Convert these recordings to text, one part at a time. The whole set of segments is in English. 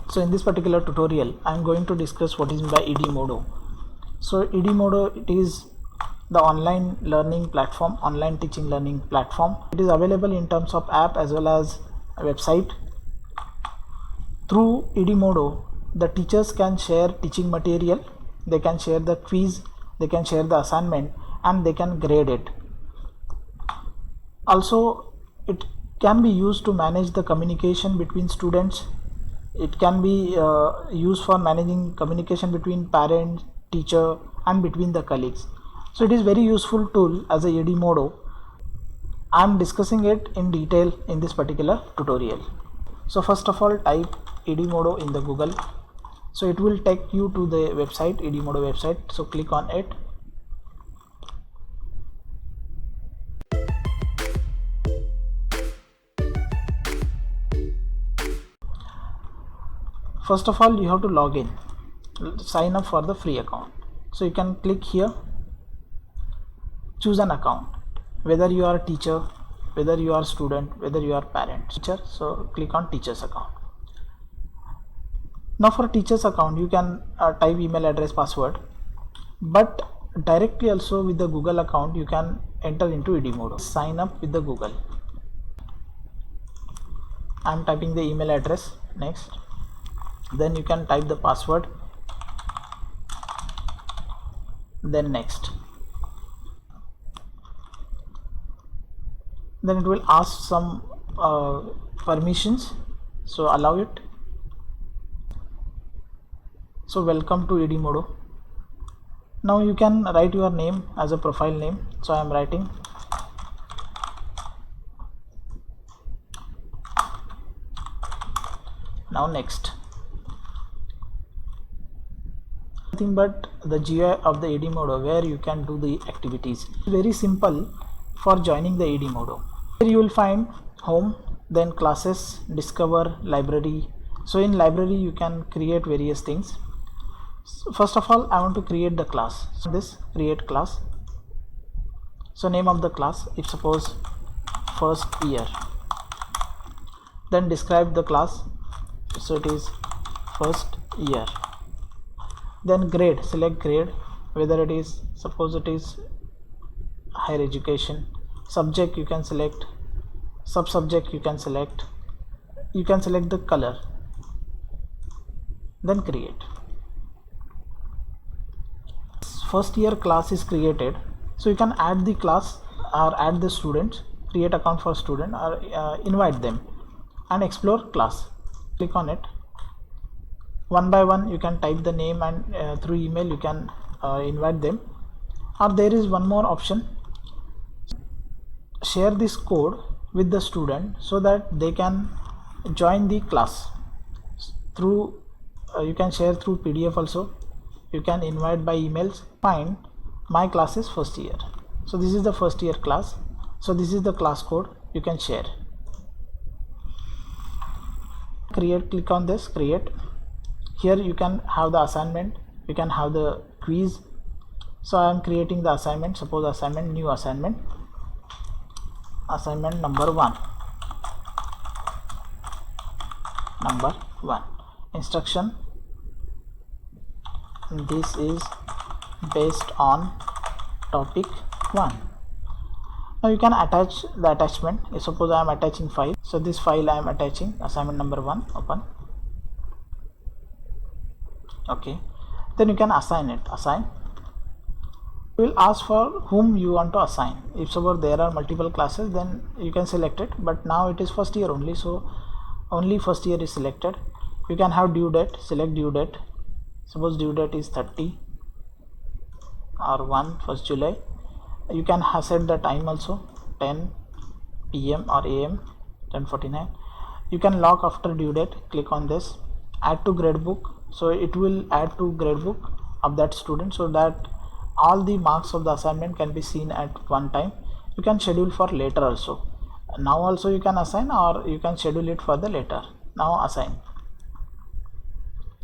So in this particular tutorial I am going to discuss what is by edmodo. So edmodo, it is the online learning platform, online teaching learning platform. It is available in terms of app as well as a website. Through edmodo, the teachers can share teaching material, they can share the quiz, they can share the assignment, and they can grade it. Also, it can be used to manage the communication between students. It can be used for managing communication between parents, teacher, and between the colleagues. So it is very useful tool as a edmodo. I am discussing it in detail in this particular tutorial. So first of all, type edmodo in the Google. So it will take you to the website, edmodo website. So click on it. First of all, you have to log in, sign up for the free account. So you can click here, choose an account, whether you are a teacher, whether you are a student, whether you are parent. Teacher, so click on teacher's account. Now for teacher's account, you can type email address, password, but directly also with the Google account you can enter into edmodo. Sign up with the Google. I am typing the email address. Next, then you can type the password, then next. Then it will ask some permissions, so allow it. So welcome to edmodo. Now you can write your name as a profile name, so I am writing. Now next. Nothing but the GUI of the edmodo where you can do the activities. Very simple for joining the edmodo. Here you will find home, then classes, discover, library. So in library you can create various things. So first of all, I want to create the class. So this create class. So name of the class, if suppose first year. Then describe the class. So it is first year. Then grade, select grade, whether it is, suppose it is higher education. Subject you can select, sub-subject you can select the color, then create. First year class is created, so you can add the class or add the students, create account for student, or invite them and explore class. Click on it. One by one you can type the name, and through email you can invite them. Or there is one more option, share this code with the student so that they can join the class through you can share through PDF also, you can invite by emails. Find my class is first year, so this is the first year class, so this is the class code, you can share. Create, click on this, create. Here you can have the assignment, you can have the quiz. So I am creating the assignment. Suppose assignment, new assignment, assignment number 1. Instruction, this is based on topic 1. Now you can attach the attachment. Suppose I am attaching file, so this file I am attaching, assignment number 1, open. Okay, then you can assign it. Assign. You will ask for whom you want to assign. If suppose there are multiple classes, then you can select it, but now it is first year only, so only first year is selected. You can have due date, select due date. Suppose due date is 30 or 1st July. You can have set the time also, 10 PM or AM, 10:49. You can lock after due date. Click on this, add to gradebook. So it will add to gradebook of that student, so that all the marks of the assignment can be seen at one time. You can schedule for later also. Now also you can assign, or you can schedule it for the later. Now assign.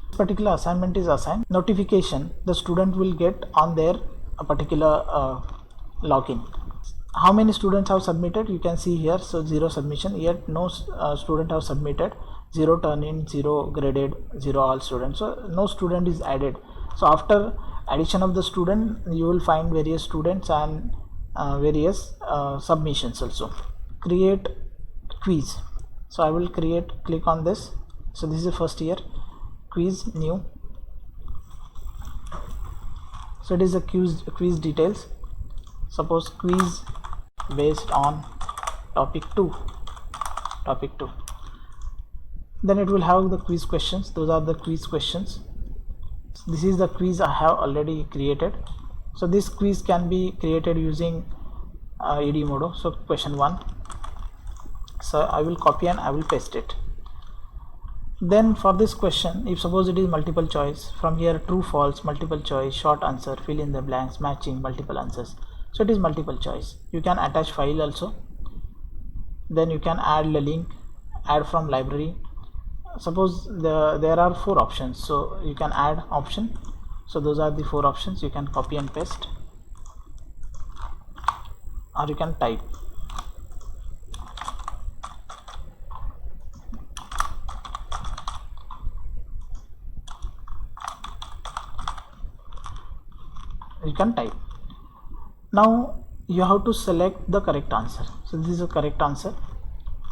This particular assignment is assigned. Notification the student will get on their particular login. How many students have submitted? You can see here. So 0 submission, yet no student have submitted. 0 turn in, 0 graded, 0 all students. So no student is added. So after addition of the student, you will find various students and various submissions also. Create quiz. So I will click on this. So this is the first year, quiz, new. So it is a quiz details. Suppose quiz based on topic 2. Then it will have the quiz questions. Those are the quiz questions. This is the quiz I have already created. So this quiz can be created using edmodo. So question 1. So I will copy and I will paste it. Then for this question, if suppose it is multiple choice, from here true, false, multiple choice, short answer, fill in the blanks, matching, multiple answers. So it is multiple choice. You can attach file also. Then you can add the link, add from library. Suppose there are 4 options, so you can add option. So those are the 4 options. You can copy and paste, or you can type. You can type. Now you have to select the correct answer. So this is the correct answer.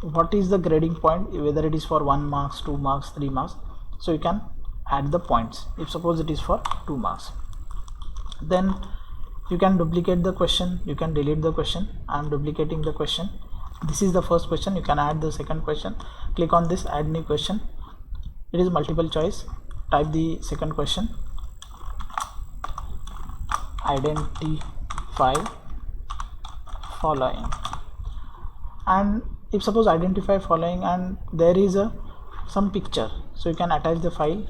What is the grading point, whether it is for 1 marks, 2 marks, 3 marks. So you can add the points if suppose it is for 2 marks. Then you can duplicate the question, you can delete the question. I am duplicating the question. This is the first question. You can add the second question. Click on this, add new question. It is multiple choice. Type the second question. Identify following. And if suppose identify following and there is some picture, so you can attach the file.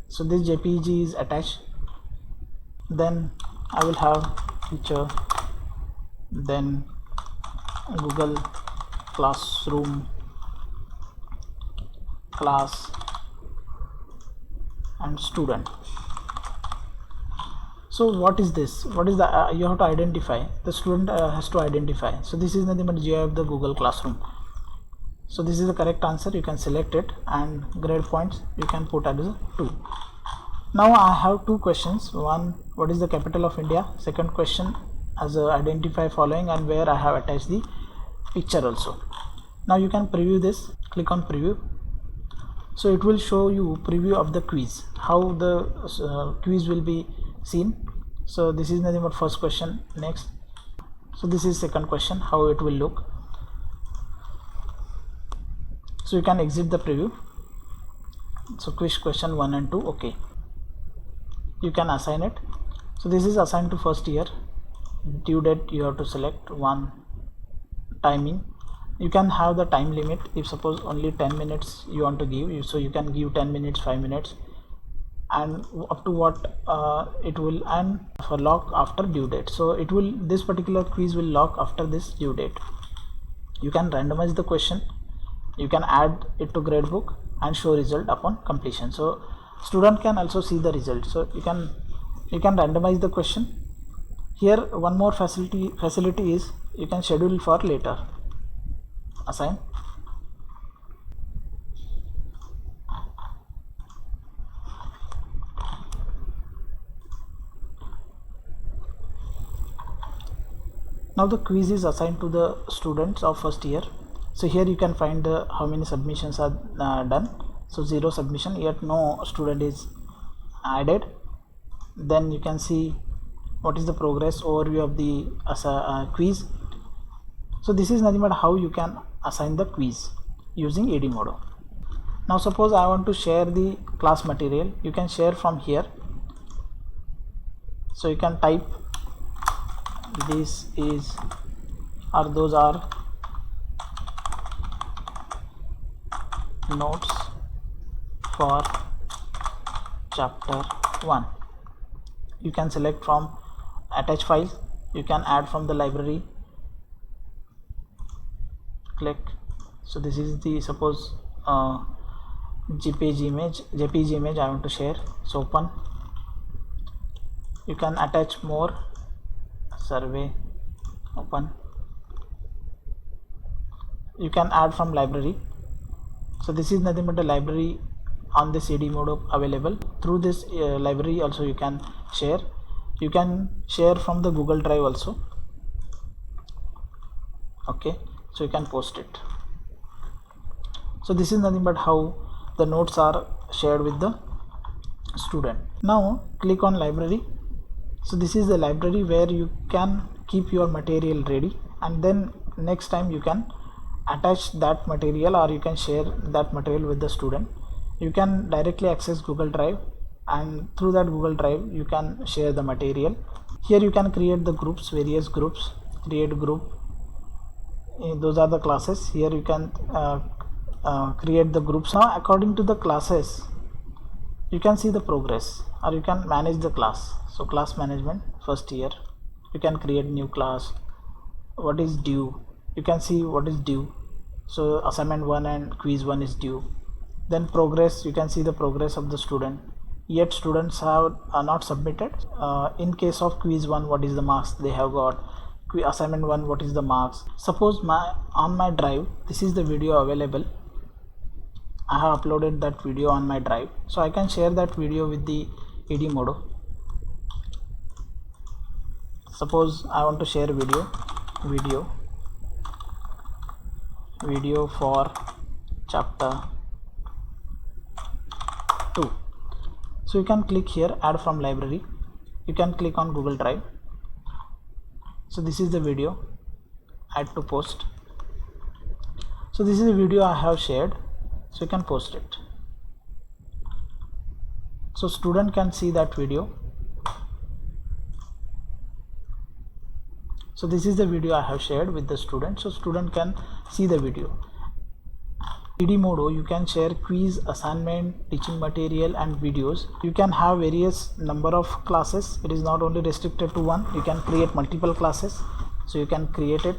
So this JPG is attached. Then I will have picture, then Google Classroom class and student. So what is this? What is the you have to identify, the student has to identify. So this is nothing but GUI of the Google Classroom. So this is the correct answer. You can select it and grade points you can put as 2. Now I have 2 questions. One, what is the capital of India? Second question as identify following, and where I have attached the picture also. Now you can preview this. Click on preview. So it will show you preview of the quiz, how the quiz will be seen. So this is nothing but first question. Next, so this is second question, how it will look. So you can exit the preview. So quiz question 1 and 2. Okay, you can assign it. So this is assigned to first year. Due date you have to select. 1, timing, you can have the time limit. If suppose only 10 minutes you want to give, so you can give 10 minutes, 5 minutes, and up to what it will, and for lock after due date. So it will, this particular quiz will lock after this due date. You can randomize the question, you can add it to gradebook and show result upon completion. So student can also see the result. So you can randomize the question. Here one more facility is you can schedule for later. Assign. Now the quiz is assigned to the students of first year. So here you can find how many submissions are done. So 0 submission, yet no student is added. Then you can see what is the progress overview of the quiz. So this is nothing but how you can assign the quiz using edmodo. Now suppose I want to share the class material, you can share from here. So you can type this is, or those are notes for chapter 1. You can select from attach file, you can add from the library. Click. So this is the, suppose JPG image I want to share. So open. You can attach more. Survey, open. you can add from library. So this is nothing but a library on this edmodo available. Through this library also you can share. You can share from the Google Drive also. Okay, so you can post it. So this is nothing but how the notes are shared with the student. Now click on library. So this is the library where you can keep your material ready, and then next time you can attach that material or you can share that material with the student. You can directly access Google Drive, and through that Google Drive you can share the material. Here you can create the groups, various groups, create group. Those are the classes. Here you can create the groups. Now according to the classes you can see the progress, or you can manage the class. So class management, first year, you can create new class. What is due, you can see what is due. So assignment 1 and quiz 1 is due. Then progress, you can see the progress of the student. Yet students are not submitted. In case of quiz 1, what is the marks they have got, assignment 1, what is the marks. Suppose on my drive this is the video available. I have uploaded that video on my drive, so I can share that video with the edmodo. Suppose I want to share video for chapter 2. So you can click here, add from library. You can click on Google Drive. So this is the video, add to post. So this is the video I have shared, so you can post it. So student can see that video. So this is the video I have shared with the student, so student can see the video. edmodo, you can share quiz, assignment, teaching material and videos. You can have various number of classes. It is not only restricted to one. You can create multiple classes, so you can create it.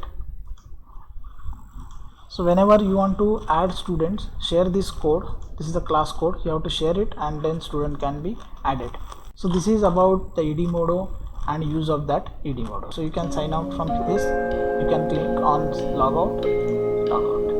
So whenever you want to add students, share this code. This is the class code. You have to share it, and then student can be added. So this is about the edmodo and use of that edmodo. So you can sign out from this. You can click on log out.